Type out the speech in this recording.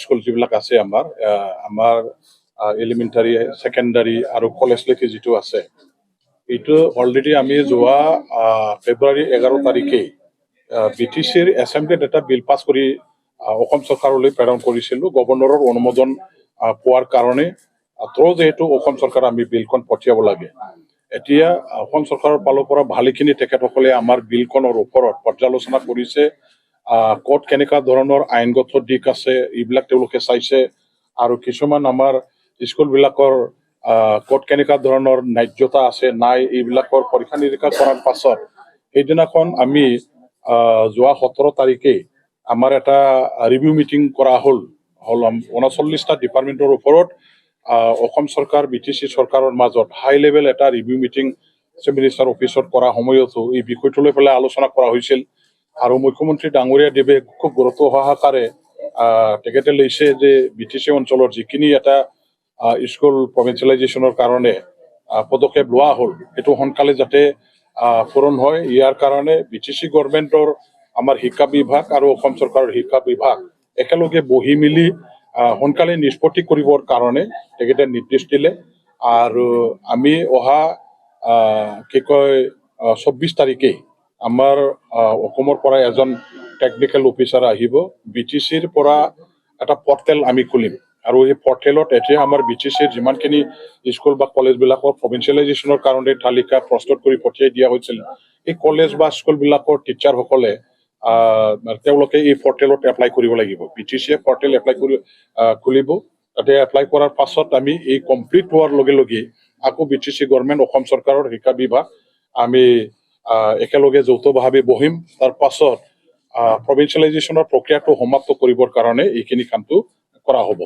school যিবিলাক আছে আমাৰ এলিমেণ্টাৰী ছেকেণ্ডাৰী আৰু কলেজলৈকে যিটো আছে এইটো অলৰেডি আমি যোৱা ফেব্ৰুৱাৰী 11 তাৰিখে BTCৰ এছেম্বলিত এটা বিল পাছ কৰি অসম চৰকাৰলৈ প্ৰেৰণ কৰিছিলোঁ গভৰ্ণৰৰ অনুমোদন পোৱাৰ কাৰণে যিহেতু অসম চৰকাৰ আমি বিলখন পঠিয়াব লাগে এতিয়া অসম চৰকাৰৰ ফালৰ পৰা ভালেখিনি তেখেতসকলে আমাৰ বিলখনৰ ওপৰত পৰ্যালোচনা কৰিছে ক'ত কেনেকুৱা ধৰণৰ আইনগত দিশ আছে এইবিলাক তেওঁলোকে চাইছে আৰু কিছুমান আমাৰ স্কুলবিলাকৰ ক'ত কেনেকুৱা ধৰণৰ ন্যায্যতা আছে নাই এইবিলাকৰ পৰীক্ষা নিৰীক্ষা কৰাৰ পাছত সেইদিনাখন আমি যোৱা 17 তাৰিখে আমাৰ এটা ৰিভিউ মিটিং কৰা হ'ল 39টা ডিপাৰ্টমেণ্টৰ ওপৰত অসম চৰকাৰ BTC চৰকাৰৰ মাজত হাই লেভেল এটা ৰিভিউ মিটিং চিফ মিনিষ্টাৰ অফিচত কৰা সময়তো এই বিষয়টো লৈ পেলাই আলোচনা কৰা হৈছিল আৰু মুখ্যমন্ত্ৰী ডাঙৰীয়া দেৱে খুব গুৰুত্ব সহকাৰে তেখেতে লৈছে যে BTC অঞ্চলৰ যিখিনি এটা স্কুল প্ৰভিঞ্চিয়েলাইজেশ্যনৰ কাৰণে পদক্ষেপ লোৱা হ'ল এইটো সোনকালে যাতে পূৰণ হয় ইয়াৰ কাৰণে BTC গভৰ্ণমেণ্টৰ আমাৰ শিক্ষা বিভাগ আৰু অসম চৰকাৰৰ শিক্ষা বিভাগ একেলগে বহি মিলি সোনকালে নিষ্পত্তি কৰিবৰ কাৰণে তেখেতে নিৰ্দেশ দিলে আৰু আমি অহা 24 তাৰিখে আমাৰ অসমৰ পৰা এজন টেকনিকেল অফিচাৰ আহিব BTCৰ পৰা এটা পৰ্টেল আমি খুলিম আৰু এই পৰ্টেলত এতিয়া আমাৰ BTCৰ যিমানখিনি স্কুল বা কলেজবিলাকৰ প্ৰভিঞ্চিয়েলাইজেশ্যনৰ কাৰণে তালিকা প্ৰস্তুত কৰি পঠিয়াই দিয়া হৈছিল এই কলেজ বা স্কুলবিলাকৰ টিচাৰসকলে তেওঁলোকে এই পৰ্টেলত এপ্লাই কৰিব লাগিব BTCয়ে পৰ্টেল এপ্লাই কৰি খুলিব তাতে এপ্লাই কৰাৰ পাছত আমি এই কমপ্লিট হোৱাৰ লগে লগে আকৌ BTC গভৰ্ণমেণ্ট অসম চৰকাৰৰ শিক্ষা বিভাগ আমি একেলগে যৌথভাৱে বহিম তাৰ পাছত প্ৰভিঞ্চিয়েলাইজেশ্যনৰ প্ৰক্ৰিয়াটো সমাপ্ত কৰিবৰ কাৰণে এইখিনি কামটো কৰা হ'ব